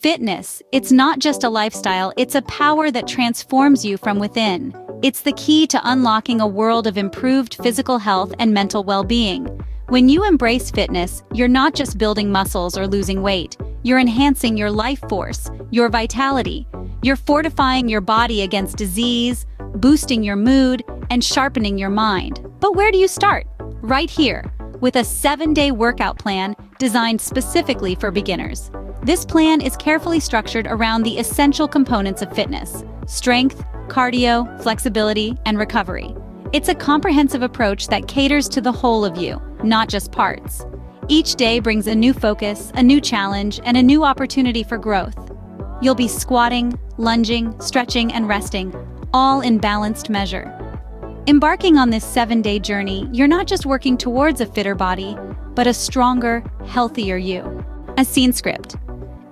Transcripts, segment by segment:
Fitness, it's not just a lifestyle, it's a power that transforms you from within. It's the key to unlocking a world of improved physical health and mental well-being. When you embrace fitness, you're not just building muscles or losing weight. You're enhancing your life force, your vitality. You're fortifying your body against disease, boosting your mood, and sharpening your mind. But where do you start? Right here, with a 7-day workout plan designed specifically for beginners. This plan is carefully structured around the essential components of fitness: strength, cardio, flexibility, and recovery. It's a comprehensive approach that caters to the whole of you, not just parts. Each day brings a new focus, a new challenge, and a new opportunity for growth. You'll be squatting, lunging, stretching, and resting, all in balanced measure. Embarking on this 7-day journey, you're not just working towards a fitter body, but a stronger, healthier you. A scene script.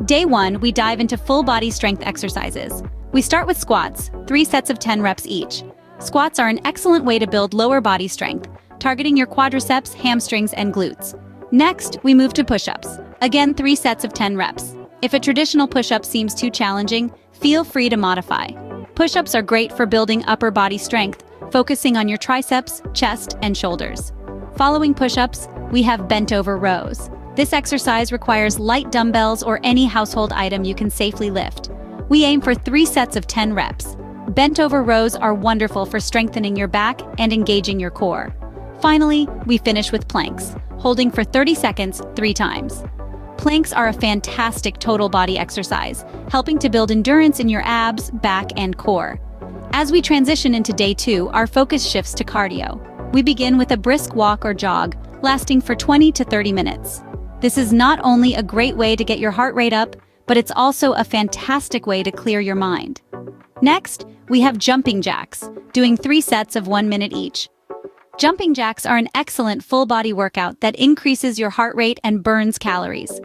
Day 1, we dive into full body strength exercises. We start with squats, 3 sets of 10 reps each. Squats are an excellent way to build lower body strength, targeting your quadriceps, hamstrings, and glutes. Next, we move to push-ups. Again, 3 sets of 10 reps. If a traditional push-up seems too challenging, feel free to modify. Push-ups are great for building upper body strength, focusing on your triceps, chest, and shoulders. Following push-ups, we have bent-over rows. This exercise requires light dumbbells or any household item you can safely lift. We aim for 3 sets of 10 reps. Bent-over rows are wonderful for strengthening your back and engaging your core. Finally, we finish with planks, holding for 30 seconds 3 times. Planks are a fantastic total body exercise, helping to build endurance in your abs, back, and core. As we transition into day 2, our focus shifts to cardio. We begin with a brisk walk or jog, lasting for 20 to 30 minutes. This is not only a great way to get your heart rate up, but it's also a fantastic way to clear your mind. Next, we have jumping jacks, doing 3 sets of 1 minute each. Jumping jacks are an excellent full-body workout that increases your heart rate and burns calories.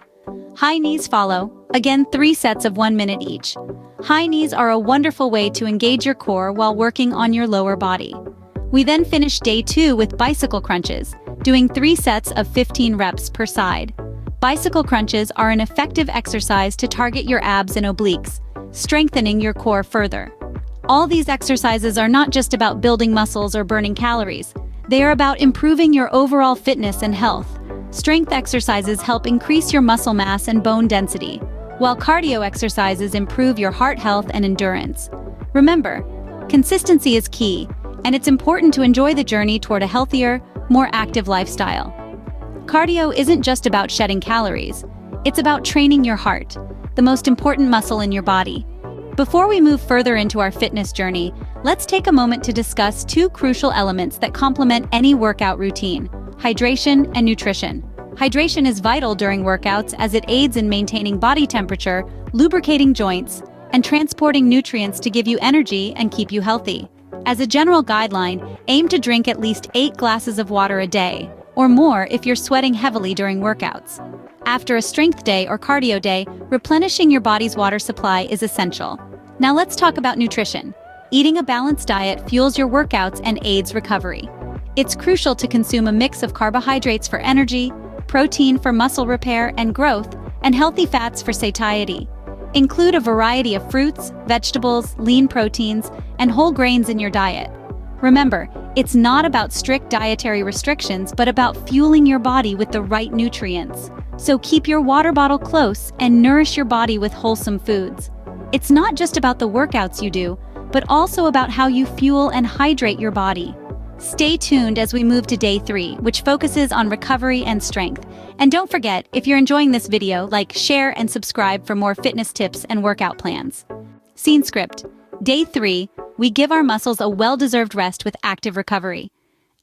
High knees follow, again 3 sets of 1 minute each. High knees are a wonderful way to engage your core while working on your lower body. We then finish day 2 with bicycle crunches, doing 3 sets of 15 reps per side. Bicycle crunches are an effective exercise to target your abs and obliques, strengthening your core further. All these exercises are not just about building muscles or burning calories. They are about improving your overall fitness and health. Strength exercises help increase your muscle mass and bone density, while cardio exercises improve your heart health and endurance. Remember, consistency is key, and it's important to enjoy the journey toward a healthier, more active lifestyle. Cardio isn't just about shedding calories. It's about training your heart, the most important muscle in your body. Before we move further into our fitness journey, let's take a moment to discuss 2 crucial elements that complement any workout routine: hydration and nutrition. Hydration is vital during workouts as it aids in maintaining body temperature, lubricating joints, and transporting nutrients to give you energy and keep you healthy. As a general guideline, aim to drink at least 8 glasses of water a day, or more if you're sweating heavily during workouts. After a strength day or cardio day, replenishing your body's water supply is essential. Now let's talk about nutrition. Eating a balanced diet fuels your workouts and aids recovery. It's crucial to consume a mix of carbohydrates for energy, protein for muscle repair and growth, and healthy fats for satiety. Include a variety of fruits, vegetables, lean proteins, and whole grains in your diet. Remember, it's not about strict dietary restrictions, but about fueling your body with the right nutrients. So keep your water bottle close and nourish your body with wholesome foods. It's not just about the workouts you do, but also about how you fuel and hydrate your body. Stay tuned as we move to day 3, which focuses on recovery and strength. And don't forget, if you're enjoying this video, like, share, and subscribe for more fitness tips and workout plans. Scene script. Day 3, we give our muscles a well-deserved rest with active recovery.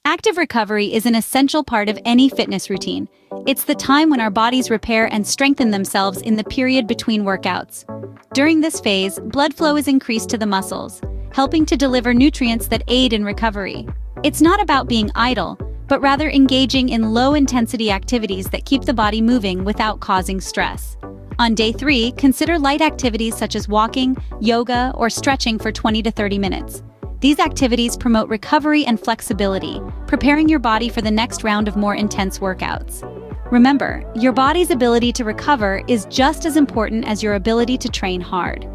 Active recovery is an essential part of any fitness routine. It's the time when our bodies repair and strengthen themselves in the period between workouts. During this phase, blood flow is increased to the muscles, helping to deliver nutrients that aid in recovery. It's not about being idle, but rather engaging in low-intensity activities that keep the body moving without causing stress. On day 3, consider light activities such as walking, yoga, or stretching for 20 to 30 minutes. These activities promote recovery and flexibility, preparing your body for the next round of more intense workouts. Remember, your body's ability to recover is just as important as your ability to train hard.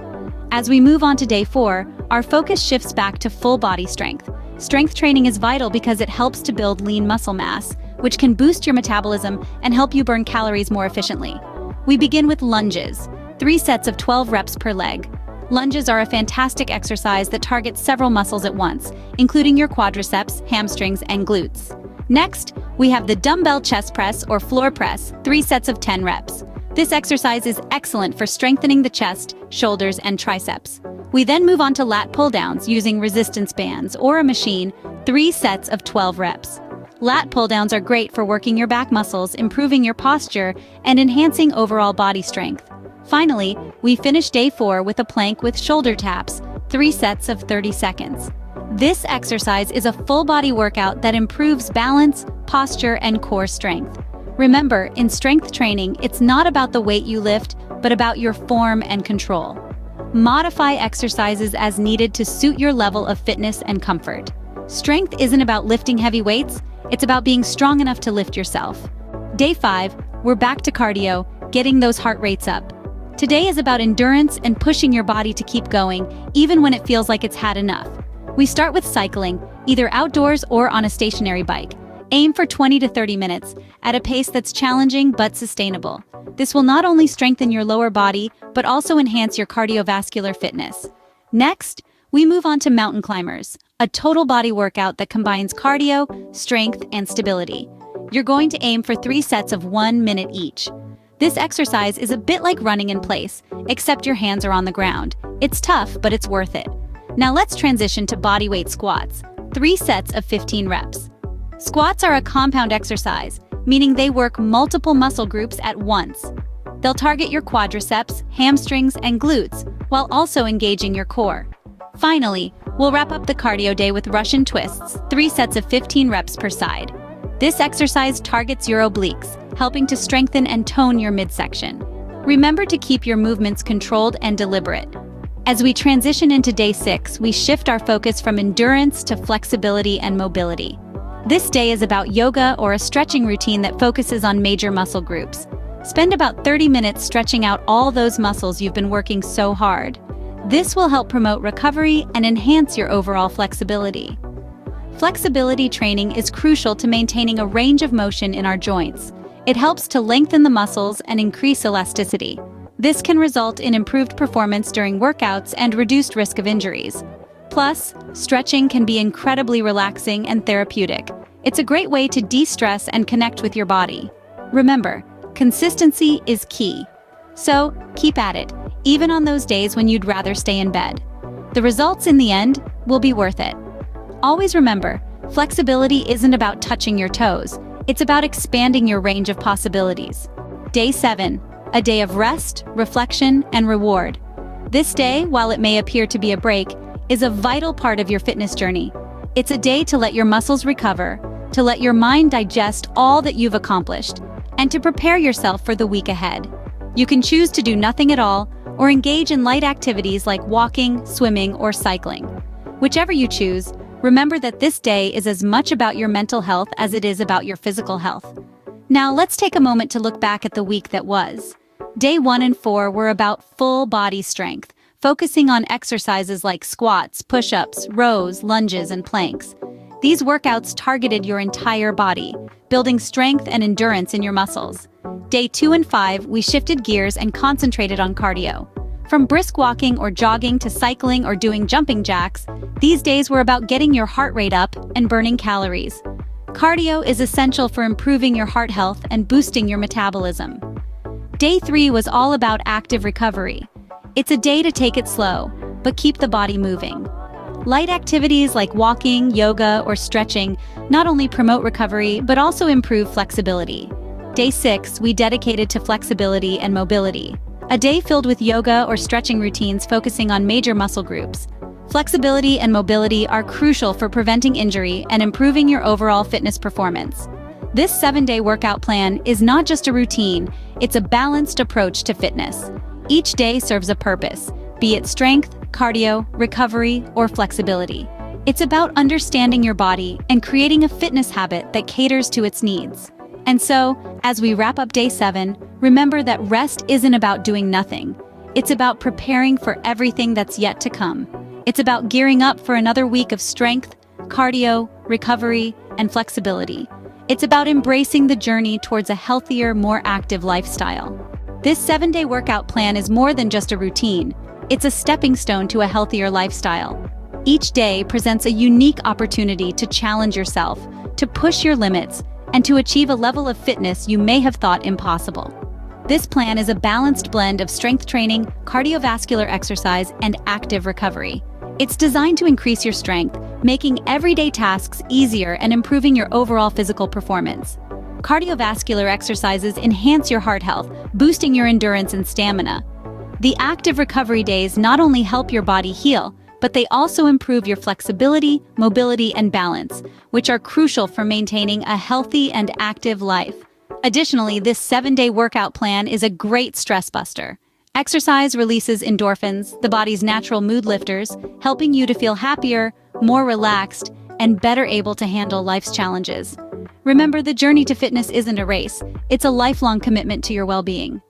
As we move on to day 4, our focus shifts back to full body strength. Strength training is vital because it helps to build lean muscle mass, which can boost your metabolism and help you burn calories more efficiently. We begin with lunges, 3 sets of 12 reps per leg. Lunges are a fantastic exercise that targets several muscles at once, including your quadriceps, hamstrings, and glutes. Next, we have the dumbbell chest press or floor press, 3 sets of 10 reps. This exercise is excellent for strengthening the chest, shoulders, and triceps. We then move on to lat pull-downs using resistance bands or a machine, 3 sets of 12 reps. Lat pull-downs are great for working your back muscles, improving your posture, and enhancing overall body strength. Finally, we finish day 4 with a plank with shoulder taps, 3 sets of 30 seconds. This exercise is a full-body workout that improves balance, posture, and core strength. Remember, in strength training, it's not about the weight you lift, but about your form and control. Modify exercises as needed to suit your level of fitness and comfort. Strength isn't about lifting heavy weights, it's about being strong enough to lift yourself. Day 5, we're back to cardio, getting those heart rates up. Today is about endurance and pushing your body to keep going, even when it feels like it's had enough. We start with cycling, either outdoors or on a stationary bike. Aim for 20 to 30 minutes, at a pace that's challenging but sustainable. This will not only strengthen your lower body, but also enhance your cardiovascular fitness. Next, we move on to mountain climbers, a total body workout that combines cardio, strength, and stability. You're going to aim for 3 sets of 1 minute each. This exercise is a bit like running in place, except your hands are on the ground. It's tough, but it's worth it. Now let's transition to bodyweight squats, 3 sets of 15 reps. Squats are a compound exercise, meaning they work multiple muscle groups at once. They'll target your quadriceps, hamstrings, and glutes, while also engaging your core. Finally, we'll wrap up the cardio day with Russian twists, 3 sets of 15 reps per side. This exercise targets your obliques, helping to strengthen and tone your midsection. Remember to keep your movements controlled and deliberate. As we transition into day 6, we shift our focus from endurance to flexibility and mobility. This day is about yoga or a stretching routine that focuses on major muscle groups. Spend about 30 minutes stretching out all those muscles you've been working so hard. This will help promote recovery and enhance your overall flexibility. Flexibility training is crucial to maintaining a range of motion in our joints. It helps to lengthen the muscles and increase elasticity. This can result in improved performance during workouts and reduced risk of injuries. Plus, stretching can be incredibly relaxing and therapeutic. It's a great way to de-stress and connect with your body. Remember, consistency is key. So, keep at it, even on those days when you'd rather stay in bed. The results in the end will be worth it. Always remember, flexibility isn't about touching your toes. It's about expanding your range of possibilities. Day 7, a day of rest, reflection, and reward. This day, while it may appear to be a break, is a vital part of your fitness journey. It's a day to let your muscles recover, to let your mind digest all that you've accomplished, and to prepare yourself for the week ahead. You can choose to do nothing at all, or engage in light activities like walking, swimming, or cycling. Whichever you choose, remember that this day is as much about your mental health as it is about your physical health. Now let's take a moment to look back at the week that was. Day 1 and 4 were about full body strength, focusing on exercises like squats, push-ups, rows, lunges, and planks. These workouts targeted your entire body, building strength and endurance in your muscles. Day 2 and 5, we shifted gears and concentrated on cardio. From brisk walking or jogging to cycling or doing jumping jacks, these days were about getting your heart rate up and burning calories. Cardio is essential for improving your heart health and boosting your metabolism. Day 3 was all about active recovery. It's a day to take it slow, but keep the body moving. Light activities like walking, yoga, or stretching not only promote recovery, but also improve flexibility. Day 6, we dedicated to flexibility and mobility. A day filled with yoga or stretching routines focusing on major muscle groups. Flexibility and mobility are crucial for preventing injury and improving your overall fitness performance. This 7-day workout plan is not just a routine, it's a balanced approach to fitness. Each day serves a purpose, be it strength, cardio, recovery, or flexibility. It's about understanding your body and creating a fitness habit that caters to its needs. And so, as we wrap up day 7, remember that rest isn't about doing nothing. It's about preparing for everything that's yet to come. It's about gearing up for another week of strength, cardio, recovery, and flexibility. It's about embracing the journey towards a healthier, more active lifestyle. This 7-day workout plan is more than just a routine. It's a stepping stone to a healthier lifestyle. Each day presents a unique opportunity to challenge yourself, to push your limits, and to achieve a level of fitness you may have thought impossible. This plan is a balanced blend of strength training, cardiovascular exercise, and active recovery. It's designed to increase your strength, making everyday tasks easier and improving your overall physical performance. Cardiovascular exercises enhance your heart health, boosting your endurance and stamina. The active recovery days not only help your body heal, but they also improve your flexibility, mobility, and balance, which are crucial for maintaining a healthy and active life. Additionally, this 7-day workout plan is a great stress buster. Exercise releases endorphins, the body's natural mood lifters, helping you to feel happier, more relaxed, and better able to handle life's challenges. Remember, the journey to fitness isn't a race, it's a lifelong commitment to your well-being.